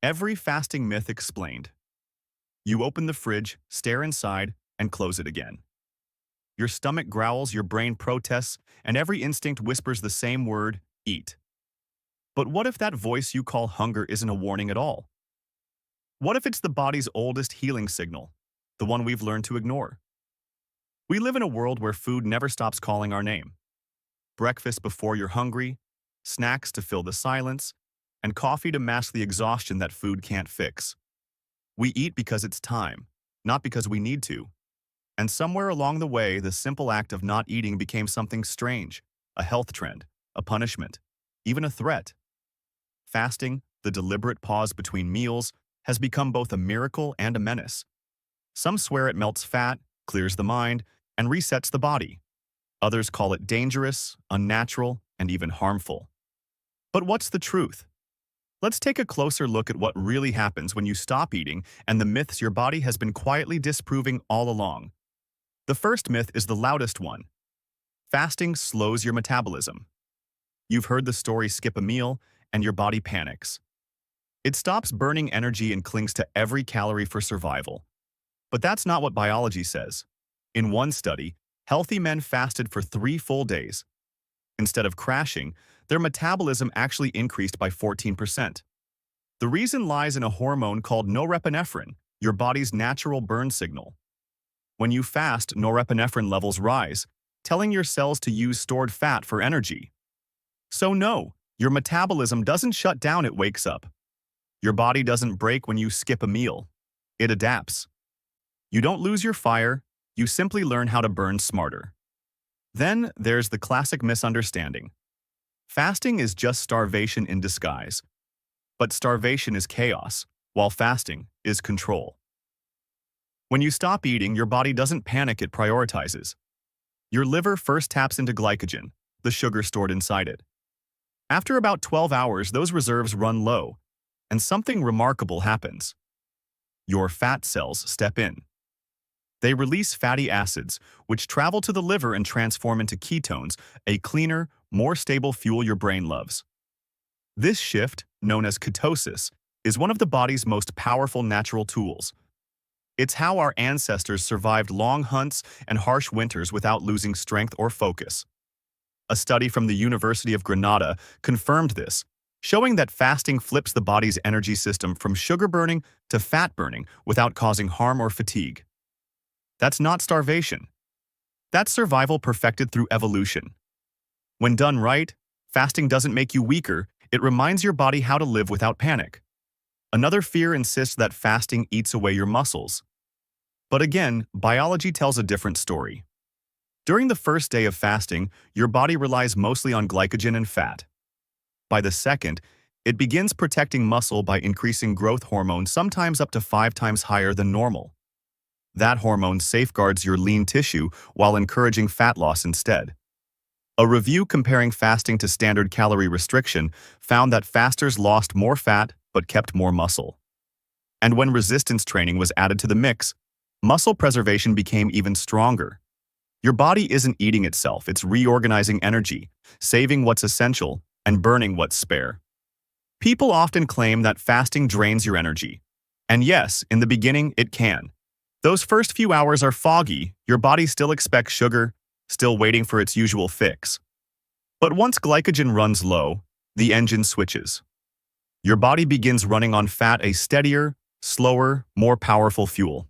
Every fasting myth explained. You open the fridge, stare inside, and close it again. Your stomach growls, your brain protests, and every instinct whispers the same word, eat. But what if that voice you call hunger isn't a warning at all? What if it's the body's oldest healing signal, the one we've learned to ignore? We live in a world where food never stops calling our name. Breakfast before you're hungry, snacks to fill the silence, and coffee to mask the exhaustion that food can't fix. We eat because it's time, not because we need to. And somewhere along the way, the simple act of not eating became something strange, a health trend, a punishment, even a threat. Fasting, the deliberate pause between meals, has become both a miracle and a menace. Some swear it melts fat, clears the mind, and resets the body. Others call it dangerous, unnatural, and even harmful. But what's the truth? Let's take a closer look at what really happens when you stop eating and the myths your body has been quietly disproving all along. The first myth is the loudest one. Fasting slows your metabolism. You've heard the story skip a meal and your body panics. It stops burning energy and clings to every calorie for survival. But that's not what biology says. In one study, healthy men fasted for 3 full days. Instead of crashing, their metabolism actually increased by 14%. The reason lies in a hormone called norepinephrine, your body's natural burn signal. When you fast, norepinephrine levels rise, telling your cells to use stored fat for energy. So no, your metabolism doesn't shut down, it wakes up. Your body doesn't break when you skip a meal. It adapts. You don't lose your fire, you simply learn how to burn smarter. Then there's the classic misunderstanding. Fasting is just starvation in disguise. But starvation is chaos, while fasting is control. When you stop eating, your body doesn't panic, it prioritizes. Your liver first taps into glycogen, the sugar stored inside it. After about 12 hours, those reserves run low, and something remarkable happens. Your fat cells step in. They release fatty acids, which travel to the liver and transform into ketones, a cleaner, more stable fuel your brain loves. This shift, known as ketosis, is one of the body's most powerful natural tools. It's how our ancestors survived long hunts and harsh winters without losing strength or focus. A study from the University of Granada confirmed this, showing that fasting flips the body's energy system from sugar burning to fat burning without causing harm or fatigue. That's not starvation. That's survival perfected through evolution. When done right, fasting doesn't make you weaker, it reminds your body how to live without panic. Another fear insists that fasting eats away your muscles. But again, biology tells a different story. During the first day of fasting, your body relies mostly on glycogen and fat. By the second, it begins protecting muscle by increasing growth hormone, sometimes up to 5 times higher than normal. That hormone safeguards your lean tissue while encouraging fat loss instead. A review comparing fasting to standard calorie restriction found that fasters lost more fat but kept more muscle. And when resistance training was added to the mix, muscle preservation became even stronger. Your body isn't eating itself, it's reorganizing energy, saving what's essential and burning what's spare. People often claim that fasting drains your energy. And yes, in the beginning, it can. Those first few hours are foggy, your body still expects sugar, still waiting for its usual fix. But once glycogen runs low, the engine switches. Your body begins running on fat, a steadier, slower, more powerful fuel.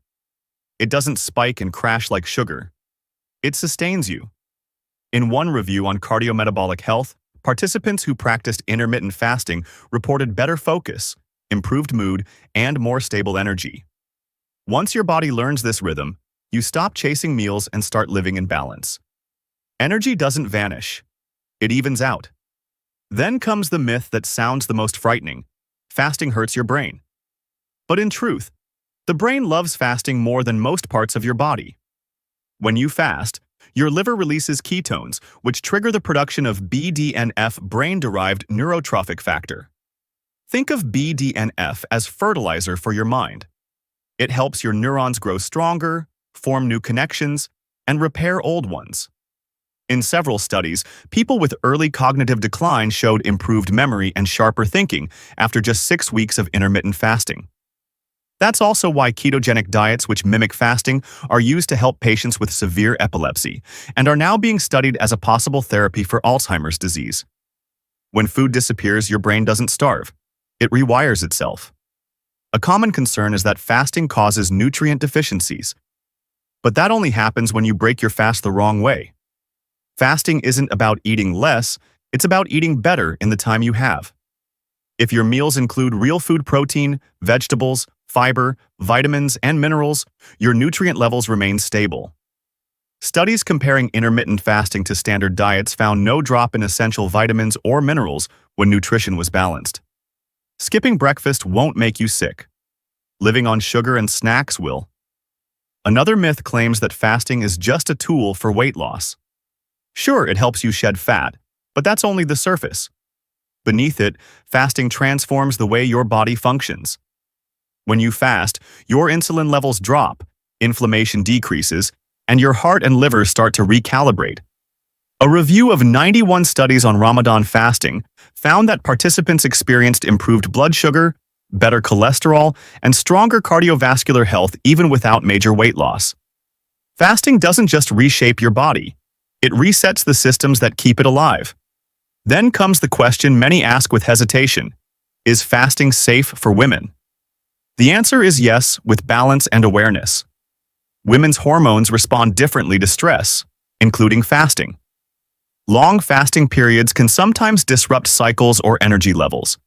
It doesn't spike and crash like sugar. It sustains you. In one review on cardiometabolic health, participants who practiced intermittent fasting reported better focus, improved mood, and more stable energy. Once your body learns this rhythm, you stop chasing meals and start living in balance. Energy doesn't vanish. It evens out. Then comes the myth that sounds the most frightening. Fasting hurts your brain. But in truth, the brain loves fasting more than most parts of your body. When you fast, your liver releases ketones, which trigger the production of BDNF, brain-derived neurotrophic factor. Think of BDNF as fertilizer for your mind. It helps your neurons grow stronger, form new connections, and repair old ones. In several studies, people with early cognitive decline showed improved memory and sharper thinking after just 6 weeks of intermittent fasting. That's also why ketogenic diets, which mimic fasting, are used to help patients with severe epilepsy and are now being studied as a possible therapy for Alzheimer's disease. When food disappears, your brain doesn't starve. It rewires itself. A common concern is that fasting causes nutrient deficiencies. But that only happens when you break your fast the wrong way. Fasting isn't about eating less, it's about eating better in the time you have. If your meals include real food protein, vegetables, fiber, vitamins, and minerals, your nutrient levels remain stable. Studies comparing intermittent fasting to standard diets found no drop in essential vitamins or minerals when nutrition was balanced. Skipping breakfast won't make you sick. Living on sugar and snacks will. Another myth claims that fasting is just a tool for weight loss. Sure, it helps you shed fat, but that's only the surface. Beneath it, fasting transforms the way your body functions. When you fast, your insulin levels drop, inflammation decreases, and your heart and liver start to recalibrate. A review of 91 studies on Ramadan fasting found that participants experienced improved blood sugar, better cholesterol, and stronger cardiovascular health even without major weight loss. Fasting doesn't just reshape your body, it resets the systems that keep it alive. Then comes the question many ask with hesitation: is fasting safe for women? The answer is yes, with balance and awareness. Women's hormones respond differently to stress, including fasting. Long fasting periods can sometimes disrupt cycles or energy levels.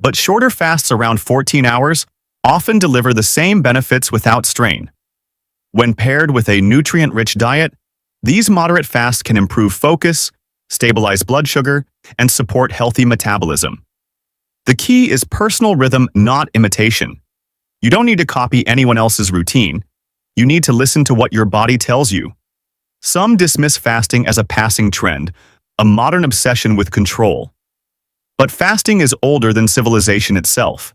But shorter fasts around 14 hours often deliver the same benefits without strain. When paired with a nutrient-rich diet, these moderate fasts can improve focus, stabilize blood sugar, and support healthy metabolism. The key is personal rhythm, not imitation. You don't need to copy anyone else's routine. You need to listen to what your body tells you. Some dismiss fasting as a passing trend, a modern obsession with control. But fasting is older than civilization itself.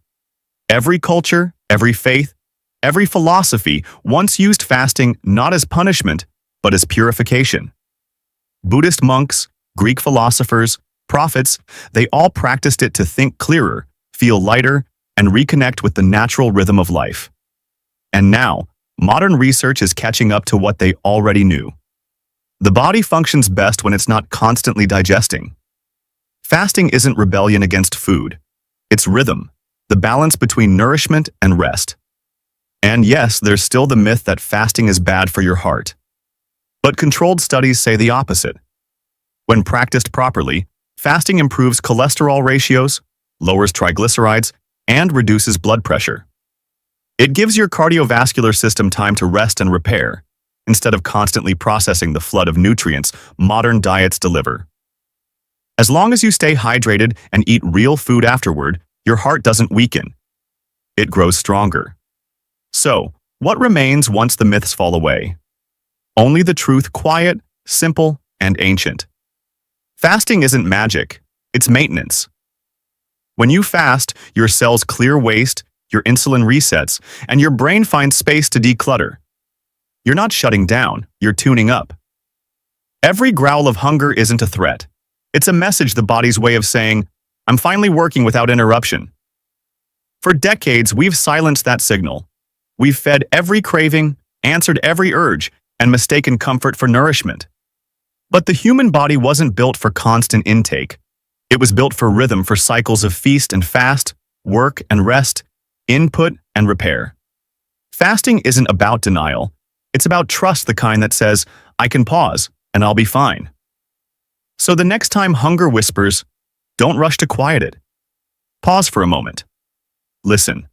Every culture, every faith, every philosophy once used fasting not as punishment, but as purification. Buddhist monks, Greek philosophers, prophets, they all practiced it to think clearer, feel lighter, and reconnect with the natural rhythm of life. And now, modern research is catching up to what they already knew. The body functions best when it's not constantly digesting. Fasting isn't rebellion against food. It's rhythm, the balance between nourishment and rest. And yes, there's still the myth that fasting is bad for your heart. But controlled studies say the opposite. When practiced properly, fasting improves cholesterol ratios, lowers triglycerides, and reduces blood pressure. It gives your cardiovascular system time to rest and repair, instead of constantly processing the flood of nutrients modern diets deliver. As long as you stay hydrated and eat real food afterward, your heart doesn't weaken. It grows stronger. So, what remains once the myths fall away? Only the truth, quiet, simple, and ancient. Fasting isn't magic, it's maintenance. When you fast, your cells clear waste, your insulin resets, and your brain finds space to declutter. You're not shutting down, you're tuning up. Every growl of hunger isn't a threat. It's a message, the body's way of saying, I'm finally working without interruption. For decades, we've silenced that signal. We've fed every craving, answered every urge, and mistaken comfort for nourishment. But the human body wasn't built for constant intake. It was built for rhythm, for cycles of feast and fast, work and rest, input and repair. Fasting isn't about denial. It's about trust, the kind that says, I can pause and I'll be fine. So the next time hunger whispers, don't rush to quiet it. Pause for a moment. Listen.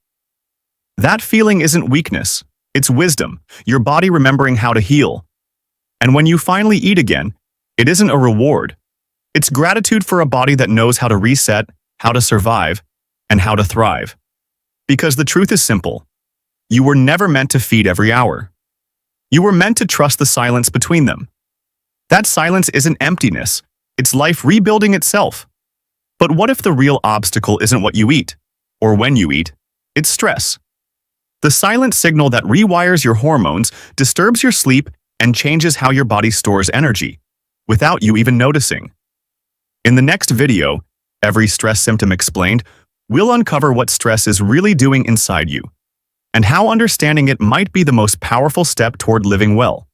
That feeling isn't weakness. It's wisdom, your body remembering how to heal. And when you finally eat again, it isn't a reward. It's gratitude for a body that knows how to reset, how to survive, and how to thrive. Because the truth is simple. You were never meant to feed every hour. You were meant to trust the silence between them. That silence isn't emptiness. It's life rebuilding itself. But what if the real obstacle isn't what you eat, or when you eat? It's stress. The silent signal that rewires your hormones, disturbs your sleep, and changes how your body stores energy, without you even noticing. In the next video, Every Stress Symptom Explained, we'll uncover what stress is really doing inside you and how understanding it might be the most powerful step toward living well.